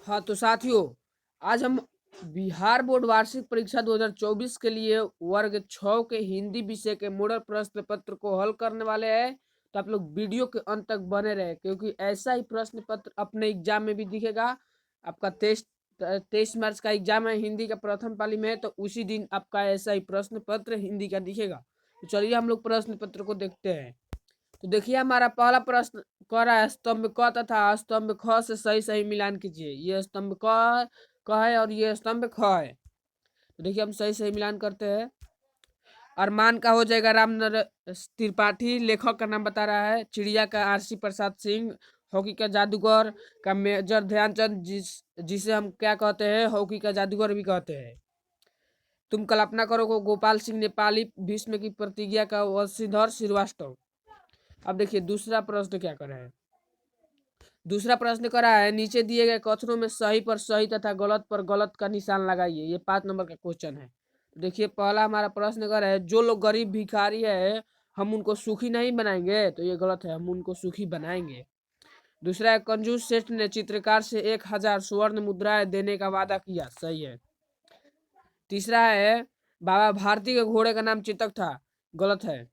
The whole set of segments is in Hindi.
हाँ तो साथियों, आज हम बिहार बोर्ड वार्षिक परीक्षा 2024 के लिए वर्ग 6 के हिंदी विषय के मॉडल प्रश्न पत्र को हल करने वाले हैं। तो आप लोग वीडियो के अंत तक बने रहे, क्योंकि ऐसा ही प्रश्न पत्र अपने एग्जाम में भी दिखेगा। आपका 23 मार्च का एग्जाम है हिंदी का, प्रथम पाली में है, तो उसी दिन आपका ऐसा ही प्रश्न पत्र हिंदी का दिखेगा। तो चलिए हम लोग प्रश्न पत्र को देखते हैं। तो देखिए हमारा पहला प्रश्न कह रहा है, स्तंभ क तथा स्तंभ ख से सही सही मिलान कीजिए। ये स्तंभ क है और ये स्तंभ ख है। तो देखिए हम सही सही मिलान करते हैं। अरमान का हो जाएगा रामनर त्रिपाठी, लेखक का नाम बता रहा है। चिड़िया का आरसी प्रसाद सिंह। हॉकी का जादूगर का मेजर ध्यानचंद, जिसे हम क्या कहते हैं, हॉकी का जादूगर भी कहते हैं। तुम कल्पना करो को गोपाल सिंह नेपाली, भीष्म की प्रतिज्ञा का वंशीधर श्रीवास्तव। अब देखिए दूसरा प्रश्न क्या कर रहे हैं। दूसरा प्रश्न करा है, नीचे दिए गए कथनों में सही पर सही तथा गलत पर गलत का निशान लगाइए। ये 5 नंबर का क्वेश्चन है। देखिए पहला हमारा प्रश्न कर है, जो लोग गरीब भिखारी है हम उनको सुखी नहीं बनाएंगे। तो ये गलत है, हम उनको सुखी बनाएंगे। दूसरा है, कंजूस सेठ ने चित्रकार से 1000 स्वर्ण मुद्राएं देने का वादा किया। सही है। तीसरा है, बाबा भारती के घोड़े का नाम चेतक था। गलत है,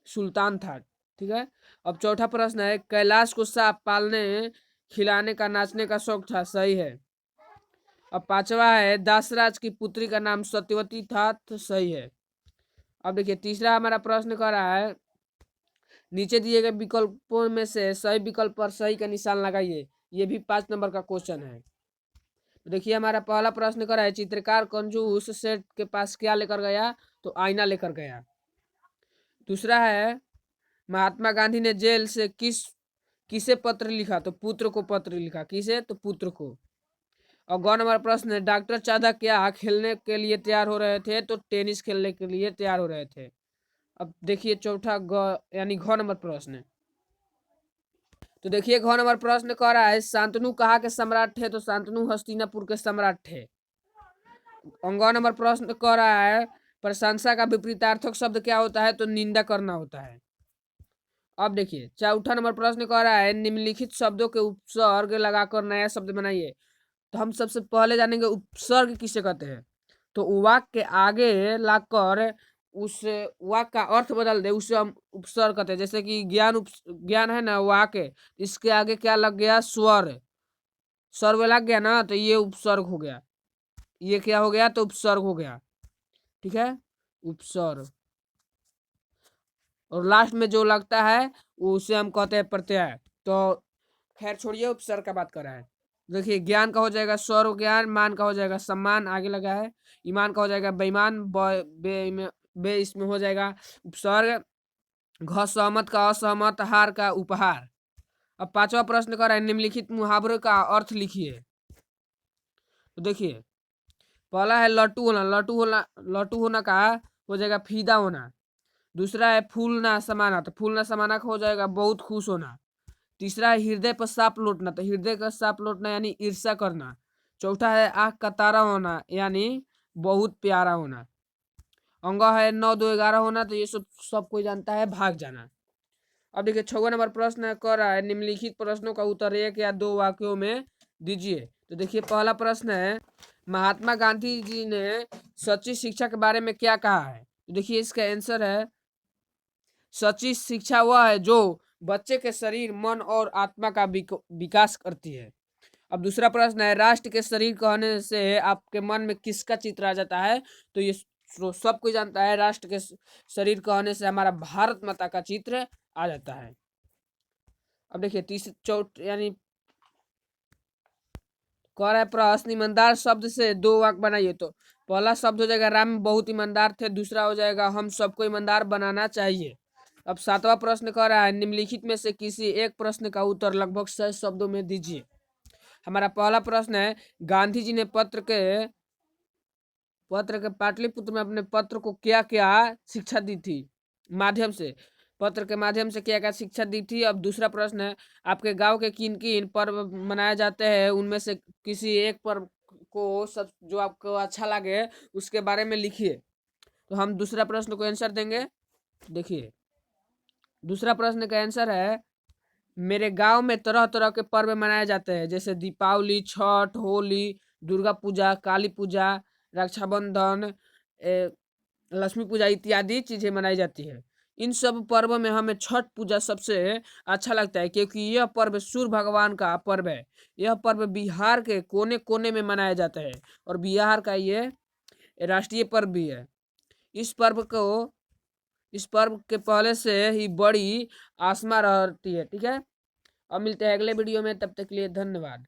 सुल्तान था। ठीक है। अब चौथा प्रश्न है, कैलाश को सांप पालने खिलाने का नाचने का शौक था। सही है। अब पांचवा है, दासराज की पुत्री का नाम सत्यवती था। तो सही है। अब देखिए तीसरा हमारा प्रश्न कर रहा है, नीचे दिए गए विकल्पों में से सही विकल्प पर सही का निशान लगाइए। ये भी 5 नंबर का क्वेश्चन है। तो देखिए हमारा पहला प्रश्न कर रहा है, चित्रकार कंजूस सेठ के पास क्या लेकर गया। तो आईना लेकर गया। दूसरा है, महात्मा गांधी ने जेल से किसे पत्र लिखा। तो पुत्र को पत्र लिखा। किसे? तो पुत्र को। और गौ नंबर प्रश्न है, डॉक्टर चादक क्या खेलने के लिए तैयार हो रहे थे। तो टेनिस खेलने के लिए तैयार हो रहे थे। अब देखिए चौथा यानी घ नंबर प्रश्न है। तो देखिए घ नंबर प्रश्न कह रहा है, शांतनु कहाँ के सम्राट थे। तो शांतनु हस्तिनापुर के सम्राट थे। ग नंबर प्रश्न कह रहा है, प्रशंसा का विपरीतार्थक शब्द क्या होता है। तो निंदा करना होता है। अब देखिए चौथा नंबर प्रश्न कह रहा है, निम्नलिखित शब्दों के उपसर्ग लगाकर नया शब्द बनाइए। तो हम सबसे पहले जानेंगे उपसर्ग किसे कहते हैं। तो वाक्य के आगे लाकर उस वाक्य का अर्थ बदल दे, उसे हम उपसर्ग कहते हैं। जैसे कि ज्ञान है ना वाक्य, इसके आगे क्या लग गया, स्वर, सर्व लग गया ना, तो ये उपसर्ग हो गया। ये क्या हो गया, तो उपसर्ग हो गया। ठीक है, उपसर्ग। और लास्ट में जो लगता है उसे हम कहते हैं प्रत्यय। तो खैर छोड़िए, उपसर्ग का बात कर रहा है। देखिए ज्ञान का हो जाएगा स्वर ज्ञान, मान का हो जाएगा सम्मान, आगे लगा है। ईमान का हो जाएगा बेईमान, बे इसमें हो जाएगा उपसर्ग। घ सहमत का असहमत, हार का उपहार। अब पांचवा प्रश्न कर रहा है, निम्नलिखित मुहावरे का अर्थ लिखिए। तो देखिए पहला है लट्टू होना। लट्टू होना का हो जाएगा फीदा होना। दूसरा है फूल ना समाना। तो फूल ना समाना का हो जाएगा बहुत खुश होना। तीसरा है हृदय पर सांप लौटना। तो हृदय का सांप लौटना यानी ईर्ष्या करना। चौथा है आंख का तारा होना यानी बहुत प्यारा होना। अंग है 9 2 11 होना। तो ये सब कोई जानता है, भाग जाना। अब देखिए 6वां नंबर प्रश्न कर रहा है, निम्नलिखित प्रश्नों का उत्तर 1 या 2 वाक्यों में दीजिए। तो देखिए पहला प्रश्न है, महात्मा गांधी जी ने सच्ची शिक्षा के बारे में क्या कहा है। तो देखिए इसका आंसर है, सच्ची शिक्षा वह है जो बच्चे के शरीर, मन और आत्मा का विकास करती है। अब दूसरा प्रश्न है, राष्ट्र के शरीर कहने से आपके मन में किसका चित्र आ जाता है। तो ये सब कोई जानता है, राष्ट्र के शरीर कहने से हमारा भारत माता का चित्र आ जाता है। अब देखिए यानी कह रहा है प्रश्न, ईमानदार शब्द से 2 वाक्य बनाइए। तो पहला शब्द हो जाएगा, राम बहुत ईमानदार थे। दूसरा हो जाएगा, हम सबको ईमानदार बनाना चाहिए। अब 7वां प्रश्न कह रहा है, निम्नलिखित में से किसी एक प्रश्न का उत्तर लगभग 6 शब्दों में दीजिए। हमारा पहला प्रश्न है, गांधी जी ने पाटलिपुत्र में अपने पत्र को क्या क्या शिक्षा दी थी, माध्यम से, पत्र के माध्यम से क्या क्या शिक्षा दी थी। अब दूसरा प्रश्न है, आपके गांव के किन किन पर्व मनाए जाते हैं, उनमें से किसी एक पर्व को सब जो आपको अच्छा लगे उसके बारे में लिखिए। तो हम दूसरा प्रश्न को आंसर देंगे। देखिए दूसरा प्रश्न का आंसर है, मेरे गांव में तरह तरह के पर्व मनाए जाते हैं, जैसे दीपावली, छठ, होली, दुर्गा पूजा, काली पूजा, रक्षाबंधन, ए, लक्ष्मी पूजा इत्यादि चीजें मनाई जाती है। इन सब पर्वों में हमें छठ पूजा सबसे अच्छा लगता है, क्योंकि यह पर्व सूर्य भगवान का पर्व है। यह पर्व बिहार के कोने कोने में मनाया जाता है और बिहार का ये राष्ट्रीय पर्व भी है। इस पर्व को इस पर्व के पहले से ही बड़ी आस्मा रहती है। ठीक है, अब मिलते हैं अगले वीडियो में, तब तक के लिए धन्यवाद।